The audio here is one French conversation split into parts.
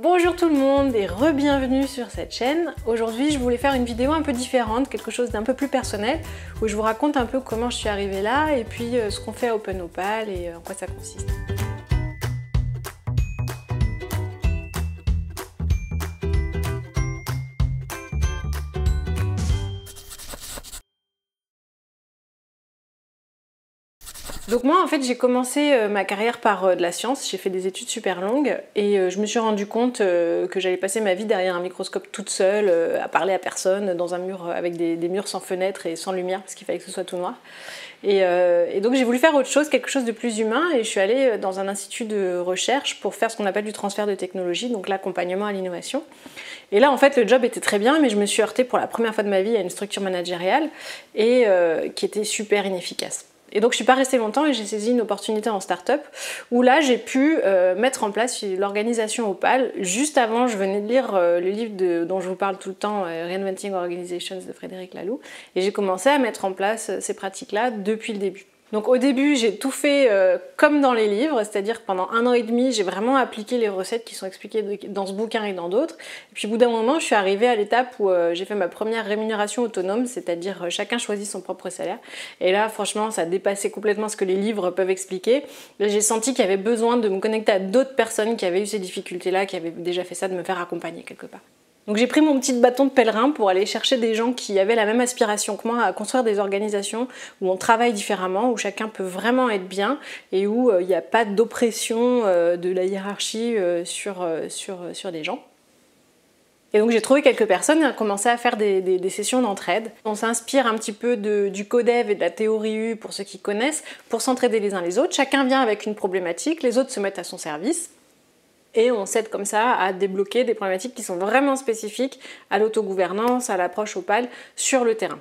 Bonjour tout le monde et re-bienvenue sur cette chaîne. Aujourd'hui je voulais faire une vidéo un peu différente, quelque chose d'un peu plus personnel, où je vous raconte un peu comment je suis arrivée là et puis ce qu'on fait à Open Opal et en quoi ça consiste. Donc moi en fait j'ai commencé ma carrière par de la science, j'ai fait des études super longues et je me suis rendu compte que j'allais passer ma vie derrière un microscope toute seule, à parler à personne, dans un mur avec des murs sans fenêtre et sans lumière parce qu'il fallait que ce soit tout noir. Et donc j'ai voulu faire autre chose, quelque chose de plus humain et je suis allée dans un institut de recherche pour faire ce qu'on appelle du transfert de technologie, donc l'accompagnement à l'innovation. Et là en fait le job était très bien mais je me suis heurtée pour la première fois de ma vie à une structure managériale et qui était super inefficace. Et donc je suis pas restée longtemps et j'ai saisi une opportunité en start-up où là j'ai pu mettre en place l'organisation Opal. Juste avant je venais de lire le livre dont je vous parle tout le temps, Reinventing Organizations de Frédéric Laloux, et j'ai commencé à mettre en place ces pratiques-là depuis le début. Donc au début j'ai tout fait comme dans les livres, c'est-à-dire que pendant 1 an et demi j'ai vraiment appliqué les recettes qui sont expliquées dans ce bouquin et dans d'autres. Et puis au bout d'un moment je suis arrivée à l'étape où j'ai fait ma première rémunération autonome, c'est-à-dire chacun choisit son propre salaire. Et là franchement ça dépassait complètement ce que les livres peuvent expliquer. J'ai senti qu'il y avait besoin de me connecter à d'autres personnes qui avaient eu ces difficultés-là, qui avaient déjà fait ça, de me faire accompagner quelque part. Donc j'ai pris mon petit bâton de pèlerin pour aller chercher des gens qui avaient la même aspiration que moi à construire des organisations où on travaille différemment, où chacun peut vraiment être bien et où il n'y a pas d'oppression de la hiérarchie sur des gens. Et donc j'ai trouvé quelques personnes et on a commencé à faire des sessions d'entraide. On s'inspire un petit peu du codev et de la théorie U pour ceux qui connaissent, pour s'entraider les uns les autres. Chacun vient avec une problématique, les autres se mettent à son service. Et on s'aide comme ça à débloquer des problématiques qui sont vraiment spécifiques à l'autogouvernance, à l'approche Opal sur le terrain.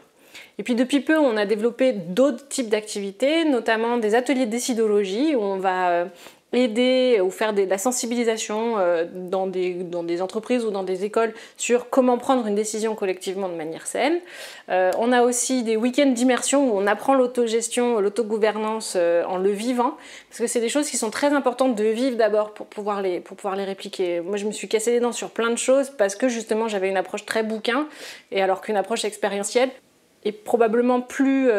Et puis depuis peu, on a développé d'autres types d'activités, notamment des ateliers de décidologie où on va aider ou faire de la sensibilisation dans des entreprises ou dans des écoles sur comment prendre une décision collectivement de manière saine. On a aussi des week-ends d'immersion où on apprend l'autogestion, l'autogouvernance en le vivant, parce que c'est des choses qui sont très importantes de vivre d'abord pour pouvoir les répliquer. Moi je me suis cassé les dents sur plein de choses parce que justement j'avais une approche très bouquin, et alors qu'une approche expérientielle est probablement plus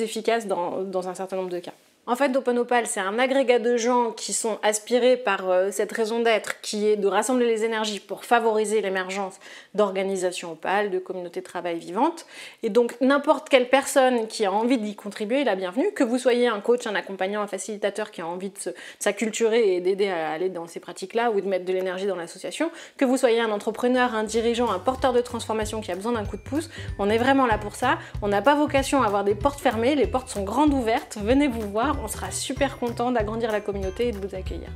efficace dans un certain nombre de cas. En fait, Open Opal, c'est un agrégat de gens qui sont aspirés par cette raison d'être qui est de rassembler les énergies pour favoriser l'émergence d'organisations Opal, de communautés de travail vivantes. Et donc, n'importe quelle personne qui a envie d'y contribuer est la bienvenue, que vous soyez un coach, un accompagnant, un facilitateur qui a envie de s'acculturer et d'aider à aller dans ces pratiques-là ou de mettre de l'énergie dans l'association, que vous soyez un entrepreneur, un dirigeant, un porteur de transformation qui a besoin d'un coup de pouce, on est vraiment là pour ça. On n'a pas vocation à avoir des portes fermées, les portes sont grandes ouvertes, venez vous voir. On sera super content d'agrandir la communauté et de vous accueillir.